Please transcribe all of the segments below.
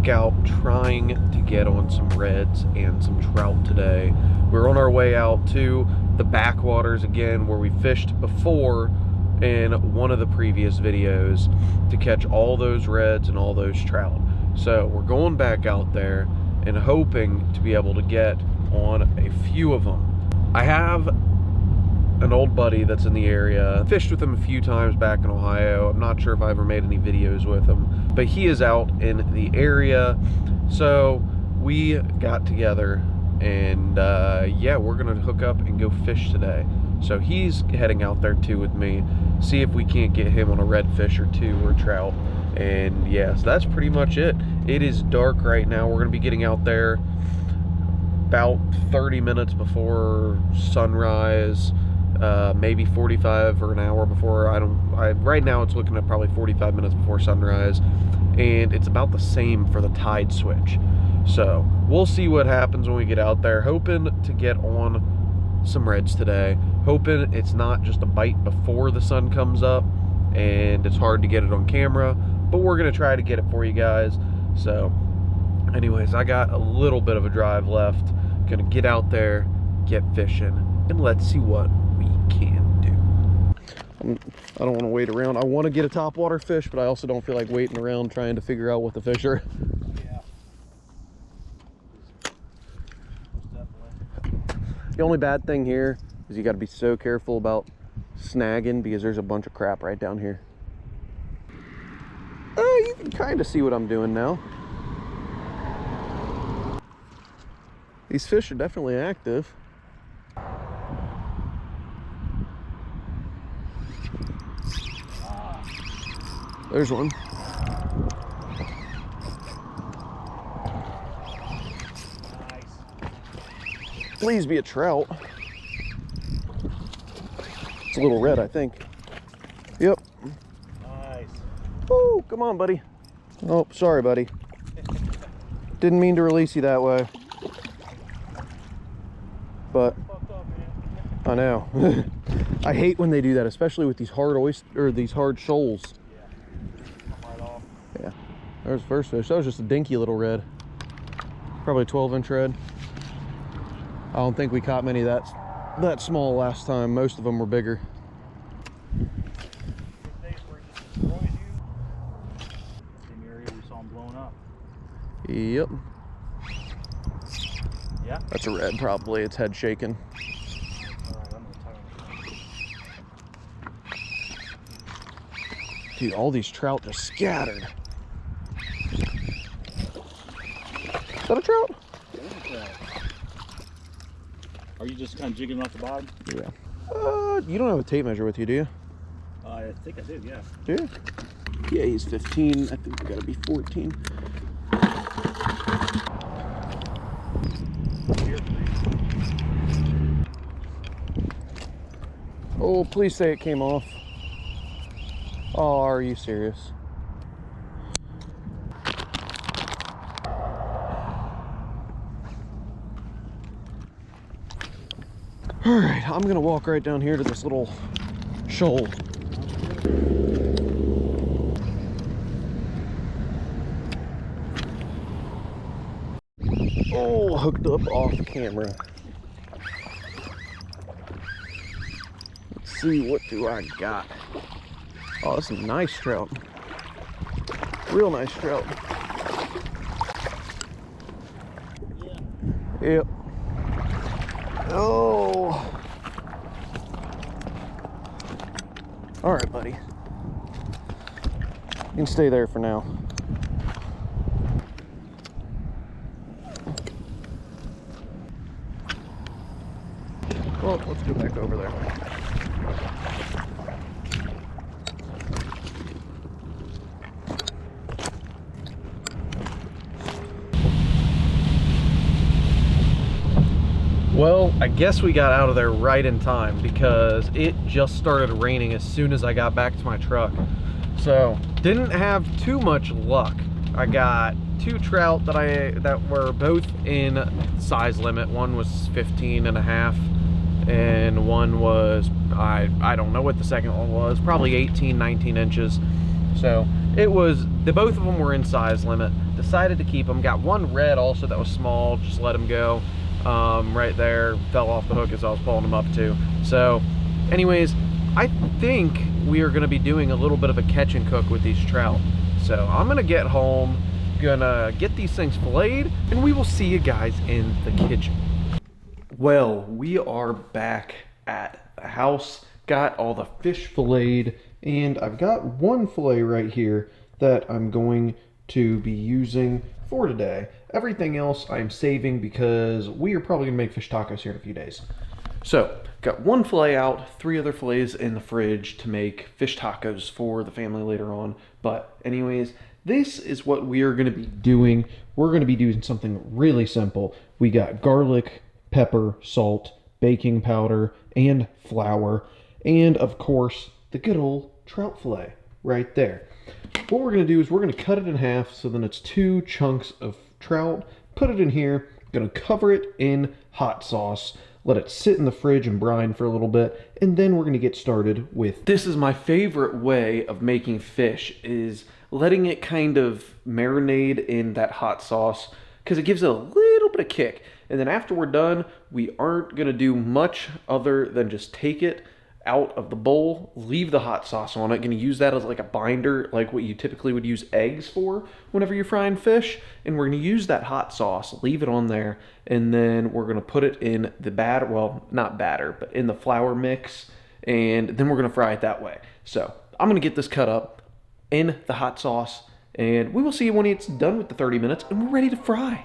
back out trying to get on some reds and some trout today. We're on our way out to the backwaters again, where we fished before in one of the previous videos to catch all those reds and all those trout. So we're going back out there and hoping to be able to get on a few of them. I have an old buddy that's in the area. Fished with him a few times back in Ohio. I'm not sure if I ever made any videos with him, but he is out in the area. So we got together and yeah, we're gonna hook up and go fish today. So he's heading out there too with me, see if we can't get him on a redfish or two or trout. And yeah, so that's pretty much it. It is dark right now. We're gonna be getting out there about 30 minutes before sunrise, maybe 45 or an hour before. Right now it's looking at probably 45 minutes before sunrise, and it's about the same for the tide switch. So we'll see what happens when we get out there. Hoping to get on some reds today, hoping it's not just a bite before the sun comes up and it's hard to get it on camera, but we're gonna try to get it for you guys. So anyways, I got a little bit of a drive left. Gonna get out there, get fishing, and let's see what we can do. I don't want to wait around. I want to get a topwater fish, but I also don't feel like waiting around trying to figure out what the fish are. Yeah. Definitely. The only bad thing here is you got to be so careful about snagging, because there's a bunch of crap right down here. You can kind of see what I'm doing now. These fish are definitely active. There's one. Nice. Please be a trout. It's a little red, I think. Yep. Nice. Oh, come on, buddy. Oh, sorry, buddy. Didn't mean to release you that way. But I know. I hate when they do that, especially with these hard these hard shoals. Yeah. There's the first fish. That was just a dinky little red. Probably a 12-inch red. I don't think we caught many that small last time. Most of them were bigger. Yep. Yeah. That's a red, probably. Its head shaking. Dude, all these trout just scattered. Is that a trout? Yeah, that's a trout. Are you just kind of jigging off the bottom? Yeah. You don't have a tape measure with you, do you? I think I do, yeah. Do you? Yeah, he's 15. I think we gotta be 14. Oh, please say it came off. Oh, are you serious? All right, I'm gonna walk right down here to this little shoal. Oh, hooked up off camera. Let's see, what do I got? Oh, that's a nice trout. Real nice trout. Yeah. Yep. Oh. All right, buddy. You can stay there for now. Well, let's go back over there. Well, I guess we got out of there right in time, because it just started raining as soon as I got back to my truck. So, didn't have too much luck. I got two trout that were both in size limit. One was 15 and a half, and one was, I don't know what the second one was, probably 18, 19 inches. So it was, both of them were in size limit. decided to keep them. Got one red also that was small, just let him go. Right there, fell off the hook as I was pulling him up too. So anyways, I think we are gonna be doing a little bit of a catch and cook with these trout. So I'm gonna get home, gonna get these things filleted, and we will see you guys in the kitchen. Well, we are back at the house, got all the fish filleted, and I've got one fillet right here that I'm going to be using for today. Everything else I'm saving because we are probably gonna make fish tacos here in a few days. So, got one fillet out, 3 other fillets in the fridge to make fish tacos for the family later on. But anyways, this is what we are gonna be doing. We're gonna be doing something really simple. We got garlic, pepper, salt, baking powder, and flour, and of course, the good old trout fillet right there. What we're gonna do is we're gonna cut it in half so then it's 2 chunks of trout, put it in here, gonna cover it in hot sauce, let it sit in the fridge and brine for a little bit, and then we're gonna get started with. This is my favorite way of making fish, is letting it kind of marinate in that hot sauce, because it gives it a little bit of kick. And then after we're done, we aren't gonna do much other than just take it out of the bowl, leave the hot sauce on it. Gonna use that as like a binder, like what you typically would use eggs for whenever you're frying fish. And we're gonna use that hot sauce, leave it on there, and then we're gonna put it in the batter, well, not batter, but in the flour mix, and then we're gonna fry it that way. So I'm gonna get this cut up in the hot sauce, and we will see when it's done with the 30 minutes and we're ready to fry.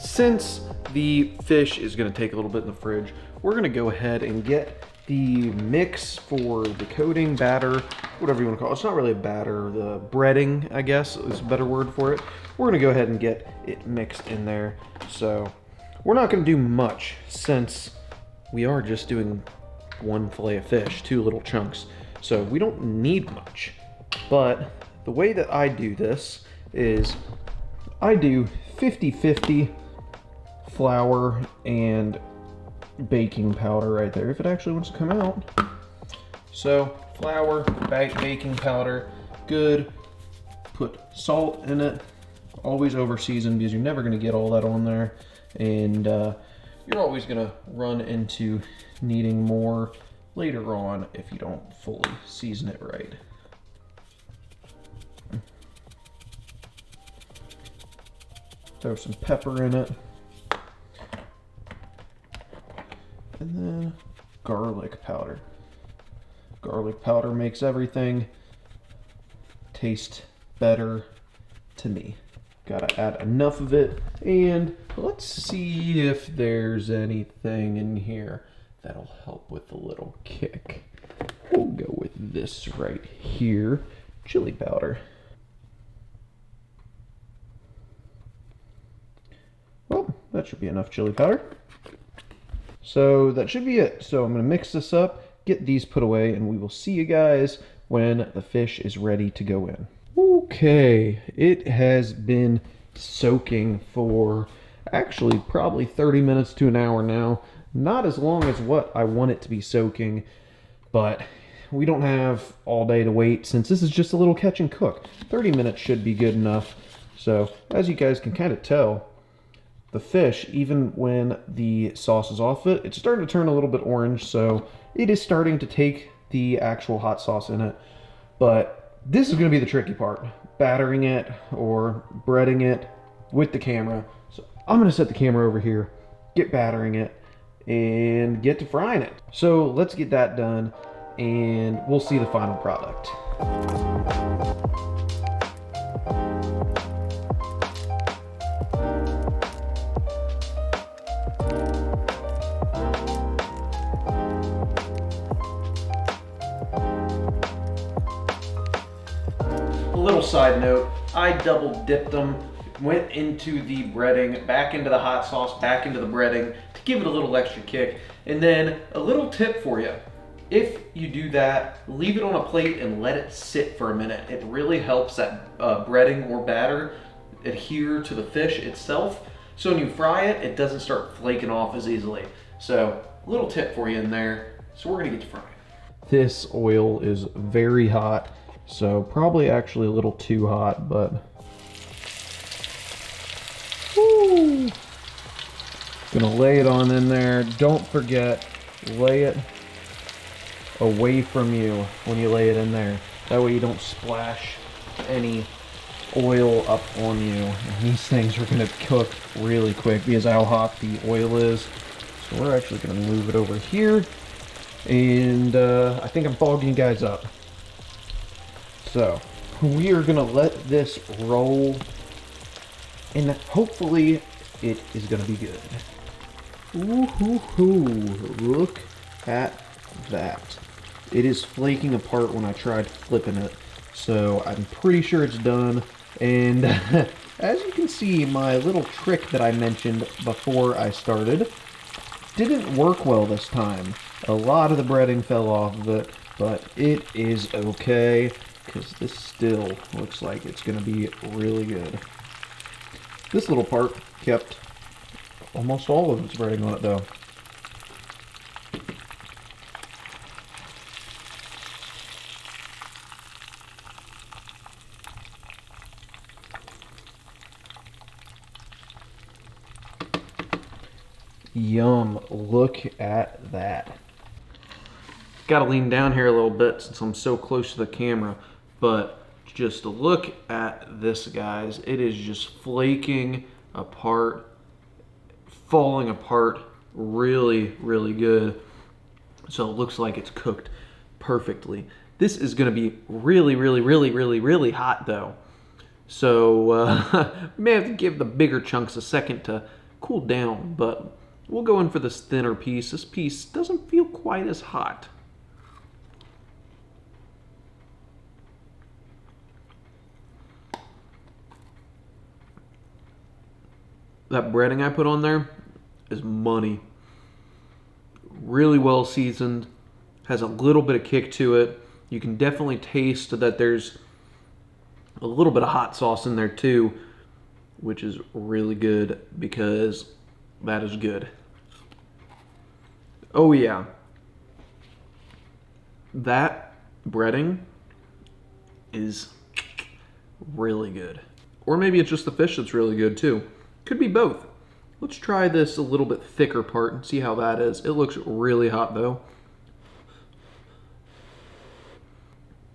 Since the fish is going to take a little bit in the fridge, we're going to go ahead and get the mix for the coating, batter, whatever you want to call it. It's not really a batter, the breading, I guess is a better word for it. We're going to go ahead and get it mixed in there. So we're not going to do much since we are just doing one fillet of fish, 2 little chunks. So we don't need much. But the way that I do this is I do 50-50 flour and baking powder right there, if it actually wants to come out. So flour, baking powder, good. Put salt in it, always over seasoned because you're never going to get all that on there, and you're always going to run into needing more later on if you don't fully season it right. Throw some pepper in it. And then garlic powder. Garlic powder makes everything taste better to me. Gotta add enough of it, and let's see if there's anything in here that'll help with a little kick. We'll go with this right here, chili powder. Well, that should be enough chili powder. So that should be it. So I'm going to mix this up, get these put away, and we will see you guys when the fish is ready to go in. Okay, it has been soaking for actually probably 30 minutes to an hour now. Not as long as what I want it to be soaking, but we don't have all day to wait since this is just a little catch and cook. 30 minutes should be good enough. So as you guys can kind of tell, the fish, even when the sauce is off it, it's starting to turn a little bit orange, so it is starting to take the actual hot sauce in it. But this is going to be the tricky part, battering it or breading it with the camera. So I'm going to set the camera over here, get battering it, and get to frying it. So let's get that done, and we'll see the final product. Little side note, I double dipped them, went into the breading, back into the hot sauce, back into the breading to give it a little extra kick. And then a little tip for you. If you do that, leave it on a plate and let it sit for a minute. It really helps that breading or batter adhere to the fish itself. So when you fry it, it doesn't start flaking off as easily. So a little tip for you in there. So we're gonna get to frying. This oil is very hot, so probably actually a little too hot, but woo. Gonna lay it on in there. Don't forget, lay it away from you when you lay it in there. That way you don't splash any oil up on you. And these things are gonna cook really quick because of how hot the oil is. So we're actually gonna move it over here. And I think I'm fogging you guys up. So we are gonna let this roll, and hopefully it is gonna be good. Ooh-hoo-hoo, look at that. It is flaking apart when I tried flipping it, so I'm pretty sure it's done. And as you can see, my little trick that I mentioned before I started didn't work well this time. A lot of the breading fell off of it, but it is okay, because this still looks like it's going to be really good. This little part kept almost all of its breading on it, though. Yum, look at that. Gotta lean down here a little bit since I'm so close to the camera, but just look at this, guys. It is just flaking apart, falling apart really, really good. So it looks like it's cooked perfectly. This is gonna be really, really, really, really, really hot though. So we may have to give the bigger chunks a second to cool down, but we'll go in for this thinner piece. This piece doesn't feel quite as hot. That breading I put on there is money. Really well seasoned, has a little bit of kick to it. You can definitely taste that there's a little bit of hot sauce in there too, which is really good because that is good. Oh yeah. That breading is really good. Or maybe it's just the fish that's really good too. Could be both. Let's try this a little bit thicker part and see how that is. It looks really hot though.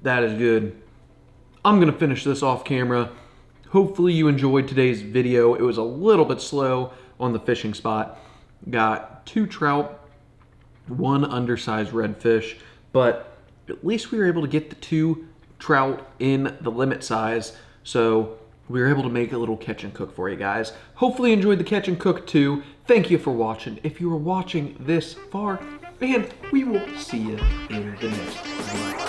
That is good. I'm gonna finish this off camera. Hopefully you enjoyed today's video. It was a little bit slow on the fishing spot. Got 2 trout, 1 undersized redfish, but at least we were able to get the 2 trout in the limit size. So we were able to make a little catch and cook for you guys. Hopefully you enjoyed the catch and cook too. Thank you for watching. If you were watching this far, man, we will see you in the next one.